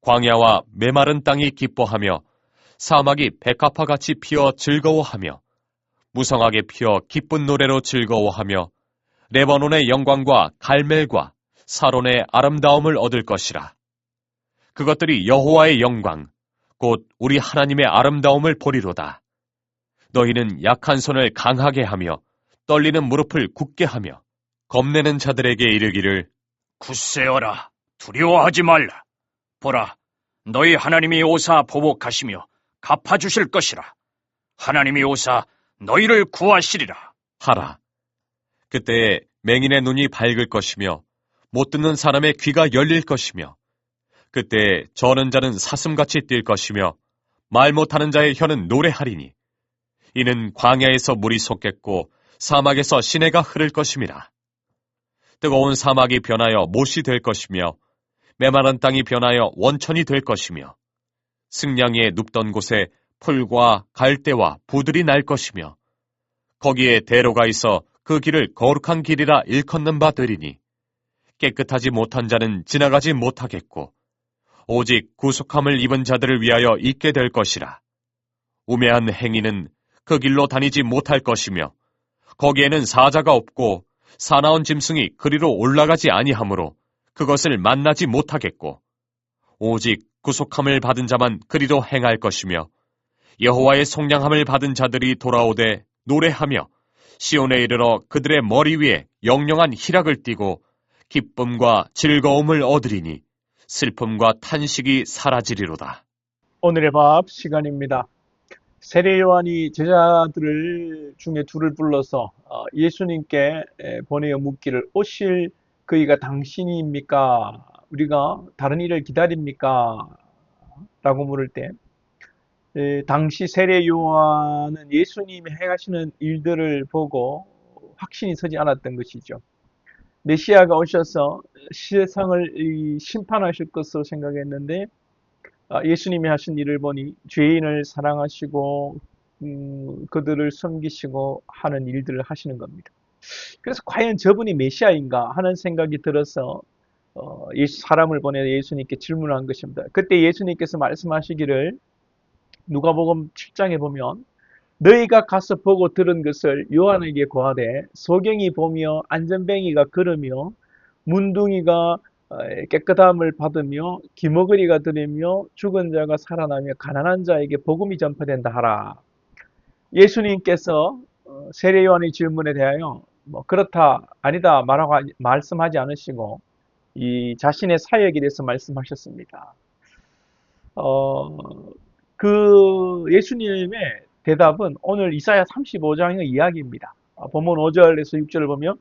광야와 메마른 땅이 기뻐하며 사막이 백합화같이 피어 즐거워하며 무성하게 피어 기쁜 노래로 즐거워하며 레바논의 영광과 갈멜과 사론의 아름다움을 얻을 것이라. 그것들이 여호와의 영광, 곧 우리 하나님의 아름다움을 보리로다. 너희는 약한 손을 강하게 하며 떨리는 무릎을 굳게 하며 겁내는 자들에게 이르기를 굳세어라. 두려워하지 말라. 보라, 너희 하나님이 오사 보복하시며 갚아주실 것이라. 하나님이 오사 너희를 구하시리라 하라. 그때에 맹인의 눈이 밝을 것이며 못 듣는 사람의 귀가 열릴 것이며 그때에 저는 자는 사슴같이 뛸 것이며 말 못하는 자의 혀는 노래하리니 이는 광야에서 물이 솟겠고 사막에서 시내가 흐를 것임이라. 뜨거운 사막이 변하여 못이 될 것이며 메마른 땅이 변하여 원천이 될 것이며 승냥이에 눕던 곳에 풀과 갈대와 부들이 날 것이며 거기에 대로가 있어 그 길을 거룩한 길이라 일컫는 바 되리니 깨끗하지 못한 자는 지나가지 못하겠고 오직 구속함을 입은 자들을 위하여 있게 될 것이라. 우매한 행위는 그 길로 다니지 못할 것이며 거기에는 사자가 없고 사나운 짐승이 그리로 올라가지 아니하므로 그것을 만나지 못하겠고 오직 구속함을 받은 자만 그리로 행할 것이며 여호와의 속량함을 받은 자들이 돌아오되 노래하며 시온에 이르러 그들의 머리 위에 영영한 희락을 띠고 기쁨과 즐거움을 얻으리니 슬픔과 탄식이 사라지리로다. 오늘의 밥 시간입니다. 세례 요한이 제자들을 중에 둘을 불러서 예수님께 보내어 묻기를 오실 그이가 당신입니까? 우리가 다른 일을 기다립니까? 라고 물을 때 당시 세례 요한은 예수님이 행하시는 일들을 보고 확신이 서지 않았던 것이죠. 메시아가 오셔서 세상을 심판하실 것으로 생각했는데 예수님이 하신 일을 보니 죄인을 사랑하시고 그들을 섬기시고 하는 일들을 하시는 겁니다. 그래서 과연 저분이 메시아인가 하는 생각이 들어서 사람을 보내 예수님께 질문한 것입니다. 그때 예수님께서 말씀하시기를 누가복음 7장에 보면 너희가 가서 보고 들은 것을 요한에게 고하되 소경이 보며 안전뱅이가 걸으며 문둥이가 깨끗함을 받으며 기머거리가 들으며 죽은 자가 살아나며 가난한 자에게 복음이 전파된다 하라. 예수님께서 세례 요한의 질문에 대하여 그렇다 아니다 말씀하지 않으시고 이 자신의 사역에 대해서 말씀하셨습니다. 그 예수님의 대답은 오늘 이사야 35장의 이야기입니다. 본문 5절에서 6절을 보면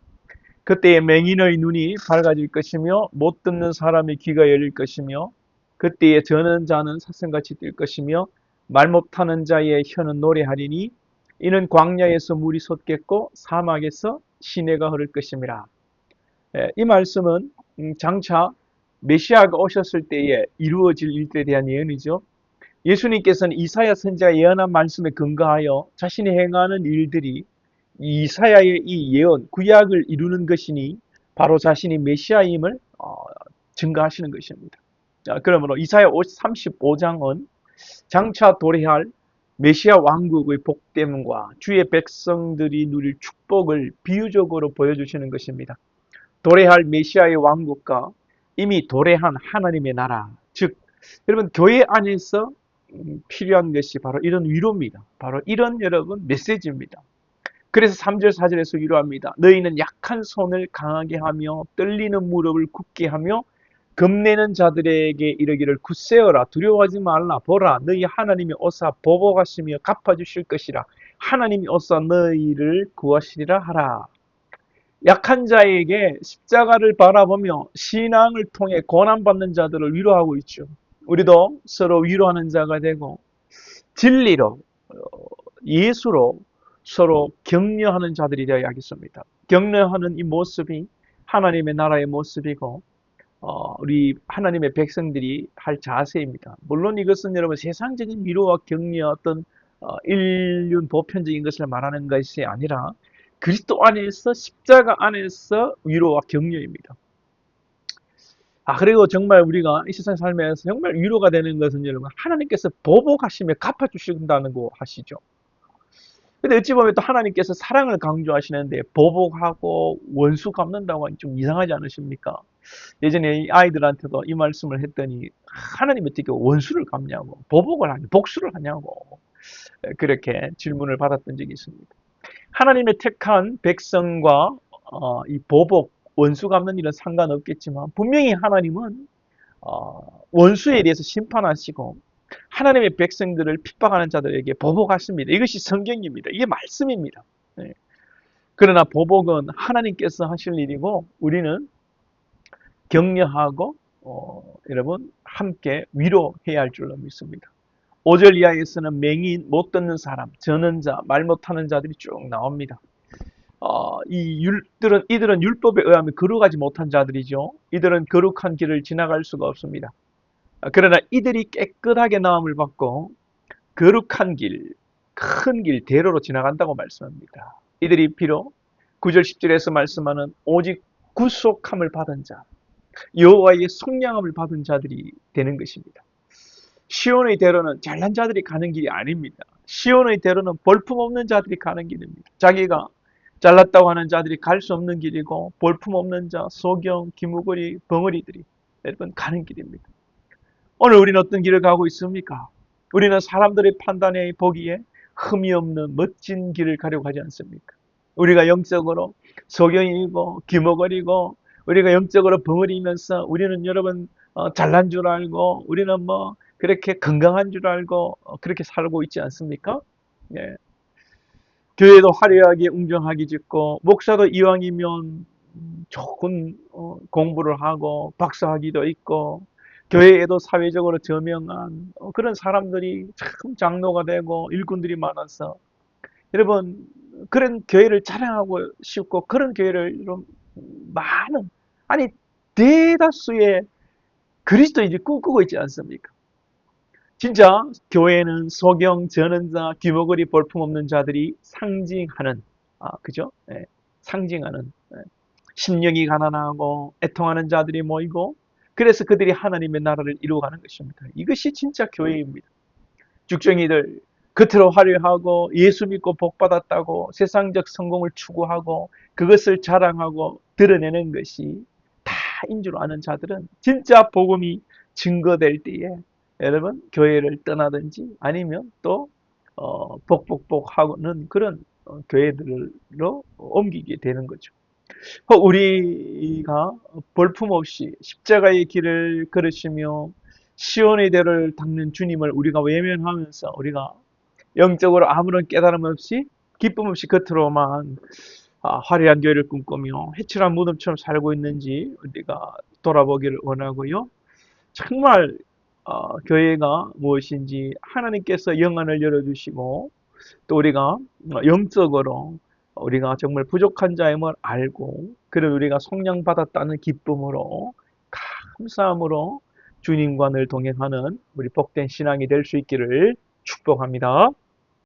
그때에 맹인의 눈이 밝아질 것이며 못 듣는 사람의 귀가 열릴 것이며 그때에 저는 자는 사슴같이 뛸 것이며 말 못하는 자의 혀는 노래하리니 이는 광야에서 물이 솟겠고 사막에서 시내가 흐를 것임이라. 이 말씀은 장차 메시아가 오셨을 때에 이루어질 일들에 대한 예언이죠. 예수님께서는 이사야 선지자의 예언한 말씀에 근거하여 자신이 행하는 일들이 이사야의 이 예언, 구약을 이루는 것이니 바로 자신이 메시아임을 증거하시는 것입니다. 자, 그러므로 이사야 35장은 장차 도래할 메시아 왕국의 복됨과 주의 백성들이 누릴 축복을 비유적으로 보여주시는 것입니다. 도래할 메시아의 왕국과 이미 도래한 하나님의 나라, 즉 여러분 교회 안에서 필요한 것이 바로 이런 위로입니다. 바로 이런 여러분 메시지입니다. 그래서 3절 4절에서 위로합니다. 너희는 약한 손을 강하게 하며 떨리는 무릎을 굳게 하며 겁내는 자들에게 이르기를 굳세어라 두려워하지 말라 보라 너희 하나님이 오사 보복하시며 갚아주실 것이라 하나님이 오사 너희를 구하시리라 하라. 약한 자에게 십자가를 바라보며 신앙을 통해 고난받는 자들을 위로하고 있죠. 우리도 서로 위로하는 자가 되고 진리로 예수로 서로 격려하는 자들이 되어야겠습니다. 격려하는 이 모습이 하나님의 나라의 모습이고 우리 하나님의 백성들이 할 자세입니다. 물론 이것은 여러분 세상적인 위로와 격려 어떤 인륜 보편적인 것을 말하는 것이 아니라 그리스도 안에서 십자가 안에서 위로와 격려입니다. 그리고 정말 우리가 이 세상 살면서 정말 위로가 되는 것은 여러분, 하나님께서 보복하시며 갚아주신다는 거 하시죠. 근데 어찌 보면 또 하나님께서 사랑을 강조하시는데 보복하고 원수 갚는다고 하니 좀 이상하지 않으십니까? 예전에 이 아이들한테도 이 말씀을 했더니 하나님 어떻게 원수를 갚냐고, 보복을 하냐, 복수를 하냐고 그렇게 질문을 받았던 적이 있습니다. 하나님의 택한 백성과 이 보복, 원수 갚는 일은 상관없겠지만 분명히 하나님은 원수에 대해서 심판하시고 하나님의 백성들을 핍박하는 자들에게 보복하십니다. 이것이 성경입니다. 이게 말씀입니다. 네. 그러나 보복은 하나님께서 하실 일이고 우리는 격려하고 여러분 함께 위로해야 할 줄로 믿습니다. 5절 이하에서는 맹인, 못 듣는 사람, 전언자, 말 못하는 자들이 쭉 나옵니다. 이들은 율법에 의하면 거룩하지 못한 자들이죠. 이들은 거룩한 길을 지나갈 수가 없습니다. 그러나 이들이 깨끗하게 나음을 받고 거룩한 길, 큰 길, 대로로 지나간다고 말씀합니다. 이들이 비록 9절 10절에서 말씀하는 오직 구속함을 받은 자, 여호와의 속량함을 받은 자들이 되는 것입니다. 시온의 대로는 잘난 자들이 가는 길이 아닙니다. 시온의 대로는 볼품없는 자들이 가는 길입니다. 자기가 잘났다고 하는 자들이 갈 수 없는 길이고 볼품없는 자, 소경, 기무거리, 벙어리들이 여러분 가는 길입니다. 오늘 우리는 어떤 길을 가고 있습니까? 우리는 사람들의 판단에 보기에 흠이 없는 멋진 길을 가려고 하지 않습니까? 우리가 영적으로 소경이고 기머거리고 우리가 영적으로 벙어리면서 우리는 여러분 잘난 줄 알고 우리는 뭐 그렇게 건강한 줄 알고 그렇게 살고 있지 않습니까? 예. 교회도 화려하게 웅장하게 짓고 목사도 이왕이면 좋은 공부를 하고 박사학위도 있고 교회에도 사회적으로 저명한 그런 사람들이 참 장로가 되고 일꾼들이 많아서 여러분 그런 교회를 자랑하고 싶고 그런 교회를 좀 많은 아니 대다수의 그리스도인들이 꿈꾸고 있지 않습니까? 진짜 교회는 소경, 전언자, 귀머거리 볼품없는 자들이 상징하는 그죠? 예, 상징하는 심령이 가난하고 애통하는 자들이 모이고 그래서 그들이 하나님의 나라를 이루어가는 것입니다. 이것이 진짜 교회입니다. 죽정이들 겉으로 화려하고 예수 믿고 복 받았다고 세상적 성공을 추구하고 그것을 자랑하고 드러내는 것이 다인 줄 아는 자들은 진짜 복음이 증거될 때에 여러분 교회를 떠나든지 아니면 또 복복복하는 그런 교회들로 옮기게 되는 거죠. 우리가 볼품없이 십자가의 길을 걸으시며 시온의 대를 닦는 주님을 우리가 외면하면서 우리가 영적으로 아무런 깨달음 없이 기쁨 없이 겉으로만 화려한 교회를 꿈꾸며 회칠한 무덤처럼 살고 있는지 우리가 돌아보기를 원하고요. 정말 교회가 무엇인지 하나님께서 영안을 열어주시고 또 우리가 영적으로 우리가 정말 부족한 자임을 알고 그를 우리가 속량받았다는 기쁨으로 감사함으로 주님과 늘 동행하는 우리 복된 신앙이 될 수 있기를 축복합니다.